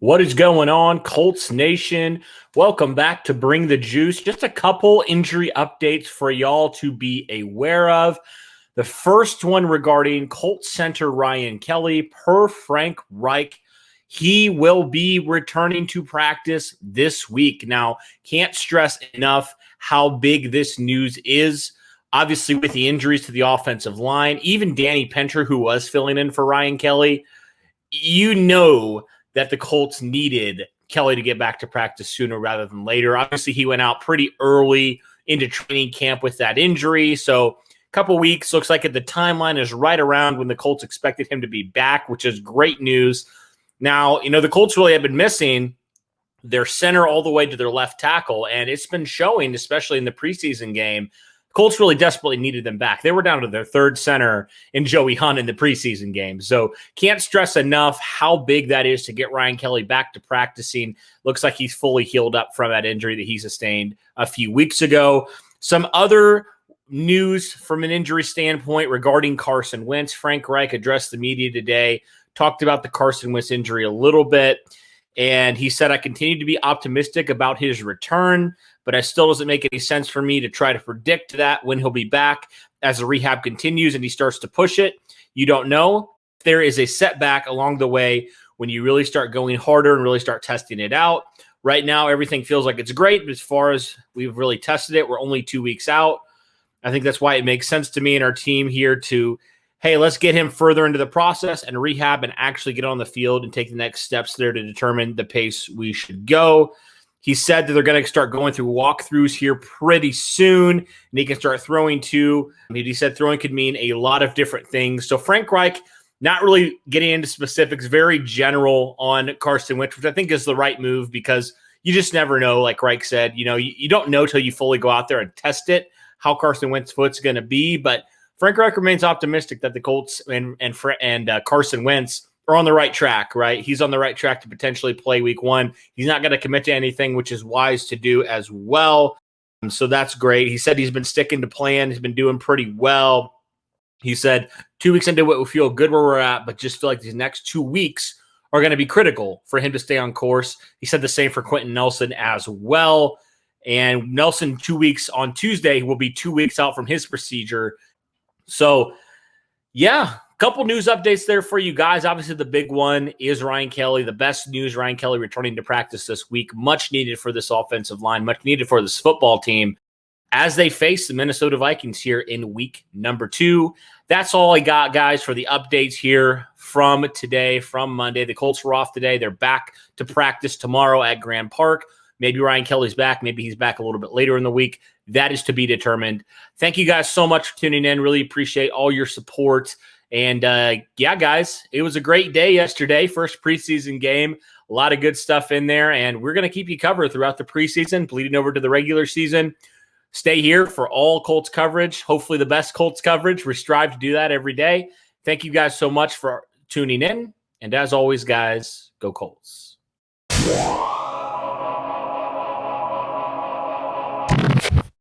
What is going on, Colts Nation? Welcome back to Bring the Juice. Just a couple injury updates for y'all to be aware of. The first one regarding Colts center Ryan Kelly. Per Frank Reich, he will be returning to practice this week. Now, can't stress enough how big this news is. Obviously, with the injuries to the offensive line, even Danny Pentre, who was filling in for Ryan Kelly, you know that the Colts needed Kelly to get back to practice sooner rather than later. Obviously, he went out pretty early into training camp with that injury. So a couple weeks, looks like the timeline is right around when the Colts expected him to be back, which is great news. Now, the Colts really have been missing their center all the way to their left tackle, and it's been showing, especially in the preseason game. Colts really desperately needed them back. They were down to their third center in Joey Hunt in the preseason game. So can't stress enough how big that is to get Ryan Kelly back to practicing. Looks like he's fully healed up from that injury that he sustained a few weeks ago. Some other news from an injury standpoint regarding Carson Wentz. Frank Reich addressed the media today, talked about the Carson Wentz injury a little bit. And he said, I continue to be optimistic about his return, but it still doesn't make any sense for me to try to predict that when he'll be back as the rehab continues and he starts to push it. You don't know. There is a setback along the way when you really start going harder and really start testing it out. Right now, everything feels like it's great, but as far as we've really tested it, we're only 2 weeks out. I think that's why it makes sense to me and our team here to, hey, let's get him further into the process and rehab and actually get on the field and take the next steps there to determine the pace we should go. He said that they're going to start going through walkthroughs here pretty soon, and he can start throwing too. He said throwing could mean a lot of different things. So Frank Reich, not really getting into specifics, very general on Carson Wentz, which I think is the right move because you just never know. Like Reich said, you don't know till you fully go out there and test it, how Carson Wentz's foot's going to be. But Frank Reich remains optimistic that the Colts and Carson Wentz are on the right track, right? He's on the right track to potentially play week 1. He's not going to commit to anything, which is wise to do as well. So that's great. He said he's been sticking to plan. He's been doing pretty well. He said 2 weeks into it, we feel good where we're at, but just feel like these next 2 weeks are going to be critical for him to stay on course. He said the same for Quentin Nelson as well. And Nelson, 2 weeks on Tuesday, will be 2 weeks out from his procedure. So, yeah, a couple news updates there for you guys. Obviously, the big one is Ryan Kelly. The best news, Ryan Kelly returning to practice this week. Much needed for this offensive line, much needed for this football team as they face the Minnesota Vikings here in week number 2. That's all I got, guys, for the updates here from today, from Monday. The Colts were off today. They're back to practice tomorrow at Grand Park. Maybe Ryan Kelly's back. Maybe he's back a little bit later in the week. That is to be determined. Thank you guys so much for tuning in. Really appreciate all your support. And yeah, guys, it was a great day yesterday. First preseason game. A lot of good stuff in there. And we're going to keep you covered throughout the preseason, bleeding over to the regular season. Stay here for all Colts coverage. Hopefully the best Colts coverage. We strive to do that every day. Thank you guys so much for tuning in. And as always, guys, go Colts.